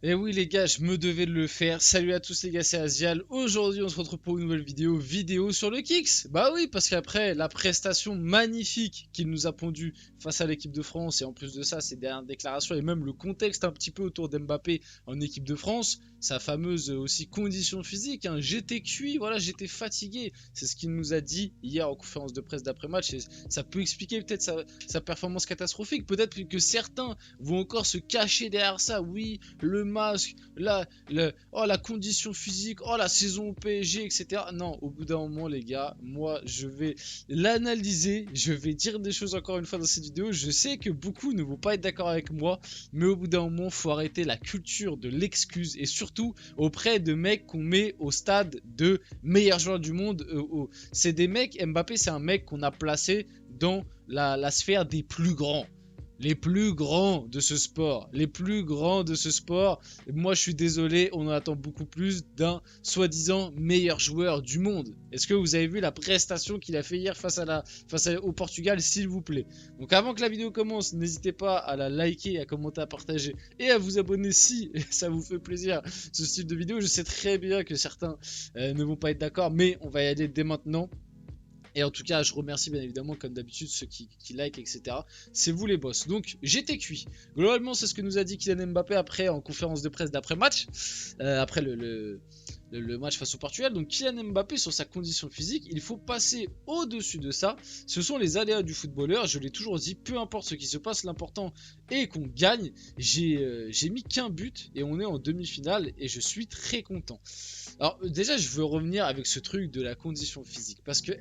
Et oui les gars, je me devais de le faire. Salut à tous les gars, c'est Asial. Aujourd'hui on se retrouve pour une nouvelle vidéo sur le Kicks. Bah oui, parce qu'après la prestation magnifique qu'il nous a pondue face à l'équipe de France, et en plus de ça, ses dernières déclarations et même le contexte un petit peu autour d'Mbappé en équipe de France, sa fameuse aussi condition physique, hein. J'étais cuit, voilà, j'étais fatigué. C'est ce qu'il nous a dit hier en conférence de presse d'après-match, et ça peut expliquer peut-être sa performance catastrophique. Peut-être que certains vont encore se cacher derrière ça. Oui, le masque, la condition physique, oh la saison au PSG, etc. Non, au bout d'un moment, les gars, moi, je vais l'analyser, je vais dire des choses encore une fois dans cette vidéo. Je sais que beaucoup ne vont pas être d'accord avec moi, mais au bout d'un moment, faut arrêter la culture de l'excuse et surtout auprès de mecs qu'on met au stade de meilleurs joueurs du monde. C'est des mecs, Mbappé, c'est un mec qu'on a placé dans la sphère des plus grands. Les plus grands de ce sport. Les plus grands de ce sport. Moi, je suis désolé, on en attend beaucoup plus d'un soi-disant meilleur joueur du monde. Est-ce que vous avez vu la prestation qu'il a fait hier au Portugal, s'il vous plaît? Donc avant que la vidéo commence, n'hésitez pas à la liker, à commenter, à partager et à vous abonner si ça vous fait plaisir ce style de vidéo. Je sais très bien que certains ne vont pas être d'accord, mais on va y aller dès maintenant. Et en tout cas, je remercie bien évidemment, comme d'habitude, ceux qui like, etc. C'est vous les boss. Donc, j'étais cuit. Globalement, c'est ce que nous a dit Kylian Mbappé après en conférence de presse d'après-match, après le match face au Portugal. Donc, Kylian Mbappé, sur sa condition physique, il faut passer au-dessus de ça. Ce sont les aléas du footballeur. Je l'ai toujours dit, peu importe ce qui se passe, l'important est qu'on gagne. J'ai mis qu'un but et on est en demi-finale et je suis très content. Alors, déjà, je veux revenir avec ce truc de la condition physique parce que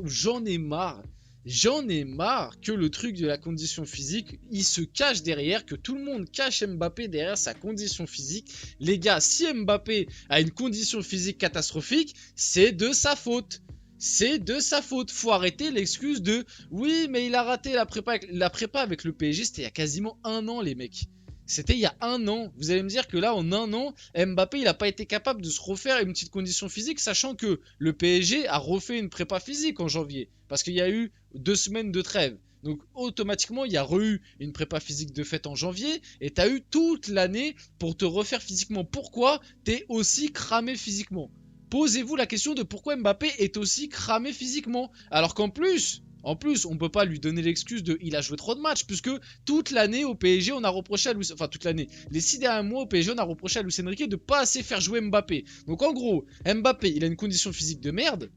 j'en ai marre. J'en ai marre que le truc de la condition physique, il se cache derrière, que tout le monde cache Mbappé derrière sa condition physique. Les gars, si Mbappé a une condition physique catastrophique, c'est de sa faute. C'est de sa faute. Faut arrêter l'excuse de oui, mais il a raté la prépa avec le PSG, c'était il y a quasiment un an, les mecs. C'était il y a un an. Vous allez me dire que là, en un an, Mbappé, il n'a pas été capable de se refaire une petite condition physique, sachant que le PSG a refait une prépa physique en janvier. Parce qu'il y a eu 2 semaines de trêve. Donc automatiquement, il y a eu une prépa physique de fait en janvier et tu as eu toute l'année pour te refaire physiquement. Pourquoi tu es aussi cramé physiquement? Posez-vous la question de pourquoi Mbappé est aussi cramé physiquement. Alors qu'en plus, on peut pas lui donner l'excuse de il a joué trop de matchs, puisque toute l'année au PSG, on a reproché à Luis, enfin toute l'année, les 6 derniers mois au PSG, on a reproché à Luis Enrique de pas assez faire jouer Mbappé. Donc en gros, Mbappé, il a une condition physique de merde.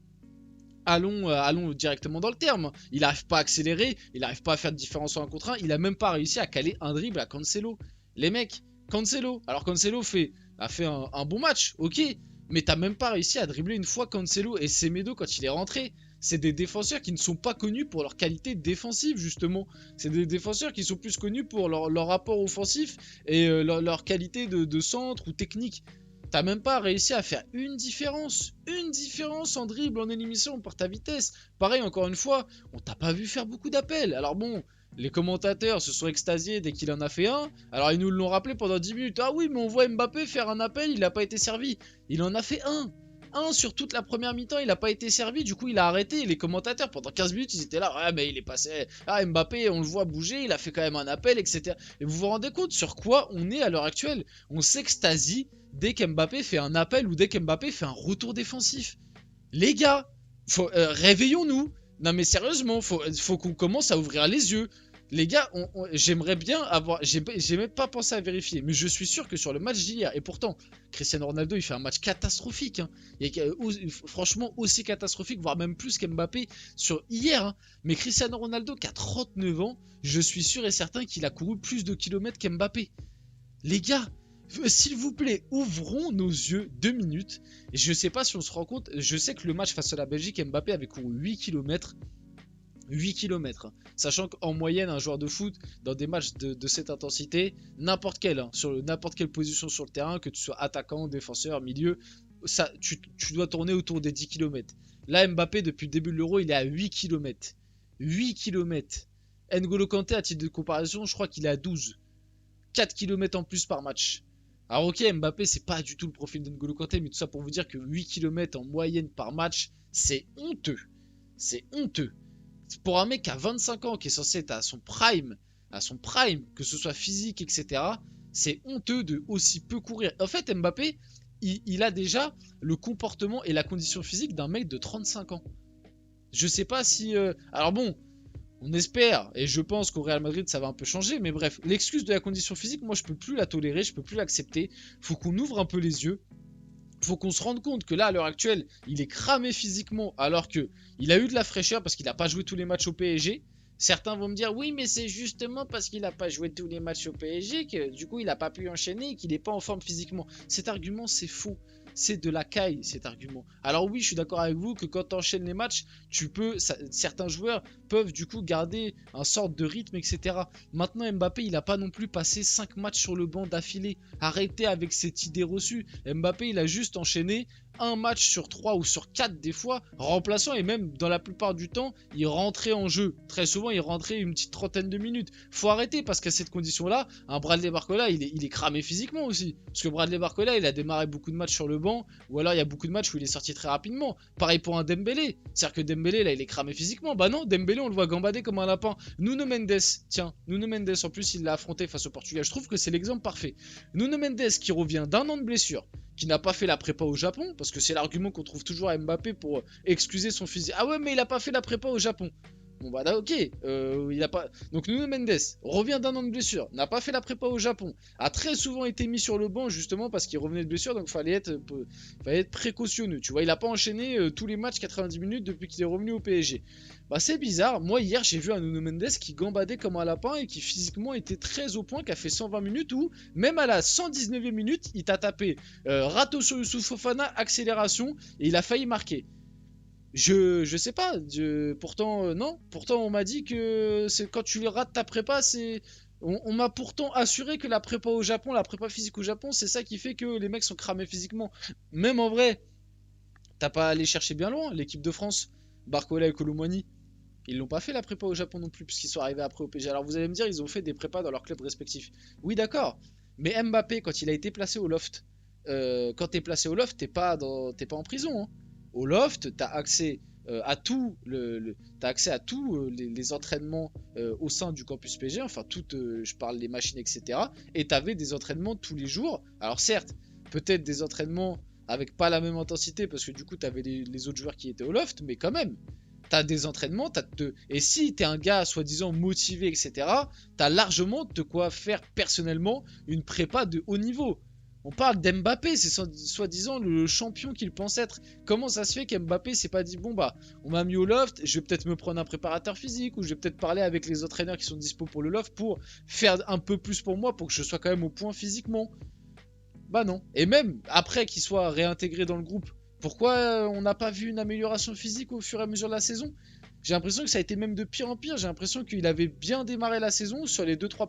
Allons directement dans le terme. Il n'arrive pas à accélérer, il n'arrive pas à faire de différence en 1 contre 1, il a même pas réussi à caler un dribble à Cancelo. Les mecs, Cancelo. Alors Cancelo a fait un bon match, ok, mais t'as même pas réussi à dribbler une fois Cancelo et Semedo quand il est rentré. C'est des défenseurs qui ne sont pas connus pour leur qualité défensive, justement. C'est des défenseurs qui sont plus connus pour leur rapport offensif et leur qualité de centre ou technique. T'as même pas réussi à faire une différence en dribble, en élimination par ta vitesse. Pareil, encore une fois, on t'a pas vu faire beaucoup d'appels. Alors bon, les commentateurs se sont extasiés dès qu'il en a fait un. Alors ils nous l'ont rappelé pendant 10 minutes. Ah oui, mais on voit Mbappé faire un appel, il n'a pas été servi. Il en a fait un. Un sur toute la première mi-temps, il n'a pas été servi, du coup il a arrêté. Les commentateurs pendant 15 minutes ils étaient là, ouais mais il est passé, ah Mbappé on le voit bouger, il a fait quand même un appel, etc. Et vous vous rendez compte sur quoi on est à l'heure actuelle? On s'extasie dès qu'Mbappé fait un appel ou dès qu'Mbappé fait un retour défensif. Les gars, réveillons-nous. Non mais sérieusement, faut qu'on commence à ouvrir les yeux. Les gars, j'aimerais bien avoir... J'ai même pas pensé à vérifier, mais je suis sûr que sur le match d'hier, et pourtant, Cristiano Ronaldo, il fait un match catastrophique. Hein. Franchement, aussi catastrophique, voire même plus qu'Mbappé sur hier. Hein. Mais Cristiano Ronaldo, qui a 39 ans, je suis sûr et certain qu'il a couru plus de kilomètres qu'Mbappé. Les gars, s'il vous plaît, ouvrons nos yeux 2 minutes. Et je sais pas si on se rend compte, je sais que le match face à la Belgique, Mbappé avait couru 8 km. 8 km. Sachant qu'en moyenne, un joueur de foot, dans des matchs de cette intensité, n'importe quel, hein, sur n'importe quelle position sur le terrain, que tu sois attaquant, défenseur, milieu, ça, tu dois tourner autour des 10 km. Là, Mbappé, depuis le début de l'Euro, il est à 8 km. 8 km. N'Golo Kanté, à titre de comparaison, je crois qu'il est à 12. 4 km en plus par match. Alors ok, Mbappé, c'est pas du tout le profil d'N'Golo Kanté, mais tout ça pour vous dire que 8 km en moyenne par match, c'est honteux. C'est honteux. Pour un mec à 25 ans qui est censé être à son prime, que ce soit physique, etc., C'est honteux de aussi peu courir. En fait, Mbappé, il a déjà le comportement et la condition physique d'un mec de 35 ans. Je sais pas si... Alors bon, on espère, et je pense qu'au Real Madrid ça va un peu changer, mais bref, l'excuse de la condition physique, moi je peux plus la tolérer, je peux plus l'accepter. Faut qu'on ouvre un peu les yeux. Faut qu'on se rende compte que là, à l'heure actuelle, il est cramé physiquement, alors que il a eu de la fraîcheur parce qu'il n'a pas joué tous les matchs au PSG. Certains vont me dire, oui, mais c'est justement parce qu'il n'a pas joué tous les matchs au PSG que du coup il n'a pas pu enchaîner et qu'il n'est pas en forme physiquement. Cet argument, c'est faux. C'est de la caille, cet argument. Alors oui, je suis d'accord avec vous que quand tu enchaînes les matchs, certains joueurs peuvent du coup garder un sorte de rythme, etc. Maintenant, Mbappé, il n'a pas non plus passé 5 matchs sur le banc d'affilée. Arrêtez avec cette idée reçue. Mbappé, il a juste enchaîné un match sur 3 ou sur 4 des fois, remplaçant, et même dans la plupart du temps, il rentrait en jeu. Très souvent, il rentrait une petite trentaine de minutes. Faut arrêter parce qu'à cette condition-là, un Bradley Barcola, il est cramé physiquement aussi. Parce que Bradley Barcola, il a démarré beaucoup de matchs sur le banc, ou alors il y a beaucoup de matchs où il est sorti très rapidement. Pareil pour un Dembélé. C'est-à-dire que Dembélé, là, il est cramé physiquement. Bah non, Dembélé, on le voit gambader comme un lapin. Nuno Mendes, tiens, Nuno Mendes, en plus, il l'a affronté face au Portugal. Je trouve que c'est l'exemple parfait. Nuno Mendes qui revient d'un an de blessure, qui n'a pas fait la prépa au Japon, parce que c'est l'argument qu'on trouve toujours à Mbappé pour excuser son physique. Ah ouais, mais il a pas fait la prépa au Japon. Bon bah ok, il a pas. Donc Nuno Mendes revient d'un an de blessure, n'a pas fait la prépa au Japon, a très souvent été mis sur le banc justement parce qu'il revenait de blessure, donc fallait être précautionneux. Tu vois, il a pas enchaîné tous les matchs 90 minutes depuis qu'il est revenu au PSG. Bah c'est bizarre. Moi hier j'ai vu un Nuno Mendes qui gambadait comme un lapin et qui physiquement était très au point, qui a fait 120 minutes où même à la 119e minute il t'a tapé râteau sur Youssouf Fofana, accélération et il a failli marquer. Je sais pas, pourtant non, pourtant on m'a dit que c'est quand tu rates ta prépa, c'est on m'a pourtant assuré que la prépa au Japon, la prépa physique au Japon, c'est ça qui fait que les mecs sont cramés physiquement. Même en vrai, t'as pas allé chercher bien loin, l'équipe de France, Barcola et Colomwani, ils l'ont pas fait la prépa au Japon non plus puisqu'ils sont arrivés après au PSG. Alors vous allez me dire, ils ont fait des prépas dans leurs clubs respectifs. Oui, d'accord, mais Mbappé quand il a été placé au loft, quand t'es placé au loft, t'es pas en prison, hein. Au loft, t'as accès à t'as accès à tous les entraînements au sein du campus PG, enfin je parle des machines, etc. Et t'avais des entraînements tous les jours. Alors certes, peut-être des entraînements avec pas la même intensité parce que du coup t'avais les autres joueurs qui étaient au loft, mais quand même. T'as des entraînements, et si t'es un gars soi-disant motivé, etc., t'as largement de quoi faire personnellement une prépa de haut niveau. On parle d'Mbappé, c'est soi-disant le champion qu'il pense être. Comment ça se fait qu'Mbappé s'est pas dit, bon bah, on m'a mis au loft, je vais peut-être me prendre un préparateur physique, ou je vais peut-être parler avec les entraîneurs qui sont dispo pour le loft pour faire un peu plus pour moi, pour que je sois quand même au point physiquement. Bah non. Et même après qu'il soit réintégré dans le groupe, pourquoi on n'a pas vu une amélioration physique au fur et à mesure de la saison? J'ai l'impression que ça a été même de pire en pire. J'ai l'impression qu'il avait bien démarré la saison. Sur les 2-3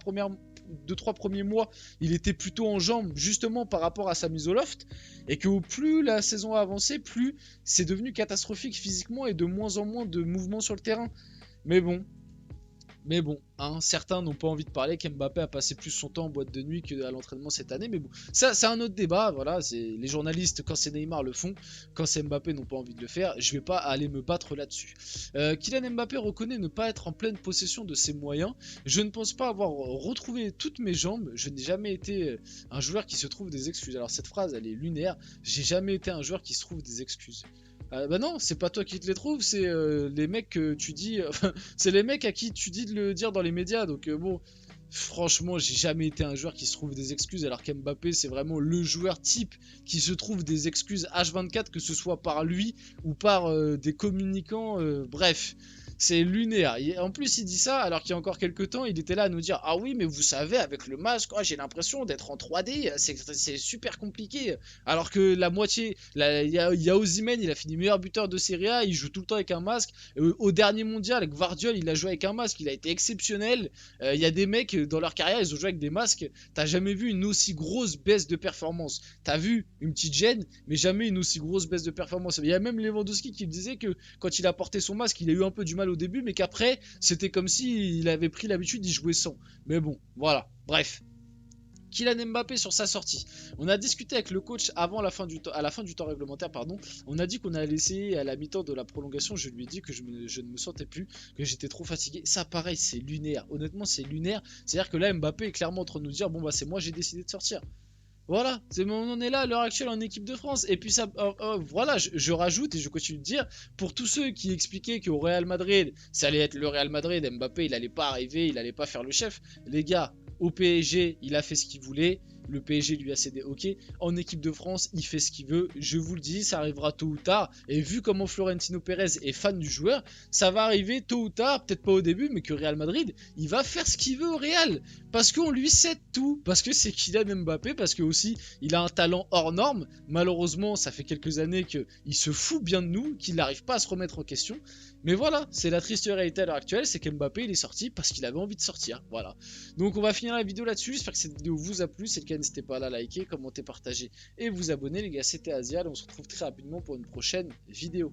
premiers mois, il était plutôt en jambes justement par rapport à sa mise au loft. Et que au plus la saison a avancé, plus c'est devenu catastrophique physiquement et de moins en moins de mouvements sur le terrain. Mais bon, hein, certains n'ont pas envie de parler qu'Mbappé a passé plus son temps en boîte de nuit qu'à l'entraînement cette année, mais bon, ça c'est un autre débat, voilà, les journalistes, quand c'est Neymar le font, quand c'est Mbappé n'ont pas envie de le faire, je vais pas aller me battre là-dessus. Kylian Mbappé reconnaît ne pas être en pleine possession de ses moyens, je ne pense pas avoir retrouvé toutes mes jambes, je n'ai jamais été un joueur qui se trouve des excuses. Alors cette phrase elle est lunaire, j'ai jamais été un joueur qui se trouve des excuses. Bah non, c'est pas toi qui te les trouves, c'est les mecs que tu dis. Enfin, c'est les mecs à qui tu dis de le dire dans les médias. Donc bon, franchement, j'ai jamais été un joueur qui se trouve des excuses. Alors qu'Mbappé, c'est vraiment le joueur type qui se trouve des excuses H24, que ce soit par lui ou par des communicants. Bref. C'est lunaire. En plus, il dit ça alors qu'il y a encore quelques temps, il était là à nous dire, ah oui, mais vous savez, avec le masque, j'ai l'impression d'être en 3D, c'est super compliqué. Alors que la moitié, il y a Osimhen, il a fini meilleur buteur de Serie A, il joue tout le temps avec un masque. Au dernier mondial, Gvardiol, il a joué avec un masque, il a été exceptionnel. Il y a des mecs dans leur carrière, ils ont joué avec des masques. T'as jamais vu une aussi grosse baisse de performance. T'as vu une petite gêne, mais jamais une aussi grosse baisse de performance. Il y a même Lewandowski qui disait que quand il a porté son masque, il a eu un peu du mal au début, mais qu'après, c'était comme s'il avait pris l'habitude d'y jouer sans. Mais bon, voilà, bref. Kylian Mbappé sur sa sortie. On a discuté avec le coach avant la fin du temps, à la fin du temps réglementaire, pardon. On a dit qu'on allait essayer à la mi-temps de la prolongation. Je lui ai dit que je ne me sentais plus, que j'étais trop fatigué. Ça, pareil, c'est lunaire. Honnêtement, c'est lunaire. C'est-à-dire que là, Mbappé est clairement en train de nous dire bon bah c'est moi, j'ai décidé de sortir. Voilà, on en est là à l'heure actuelle en équipe de France. Et puis ça, voilà, je rajoute et je continue de dire, pour tous ceux qui expliquaient qu'au Real Madrid, ça allait être le Real Madrid, Mbappé, il allait pas arriver, il allait pas faire le chef. Les gars, au PSG, il a fait ce qu'il voulait. Le PSG lui a cédé, ok. En équipe de France, il fait ce qu'il veut. Je vous le dis, ça arrivera tôt ou tard. Et vu comment Florentino Pérez est fan du joueur, ça va arriver tôt ou tard, peut-être pas au début, mais que Real Madrid, il va faire ce qu'il veut au Real. Parce qu'on lui cède tout. Parce que c'est Kylian Mbappé, parce que aussi, il a un talent hors norme. Malheureusement, ça fait quelques années qu'il se fout bien de nous, qu'il n'arrive pas à se remettre en question. Mais voilà, c'est la triste réalité à l'heure actuelle, c'est qu'Mbappé il est sorti parce qu'il avait envie de sortir. Voilà. Donc on va finir la vidéo là-dessus. J'espère que cette vidéo vous a plu. Si c'est le cas, n'hésitez pas à la liker, commenter, partager et vous abonner. Les gars, c'était Azial. On se retrouve très rapidement pour une prochaine vidéo.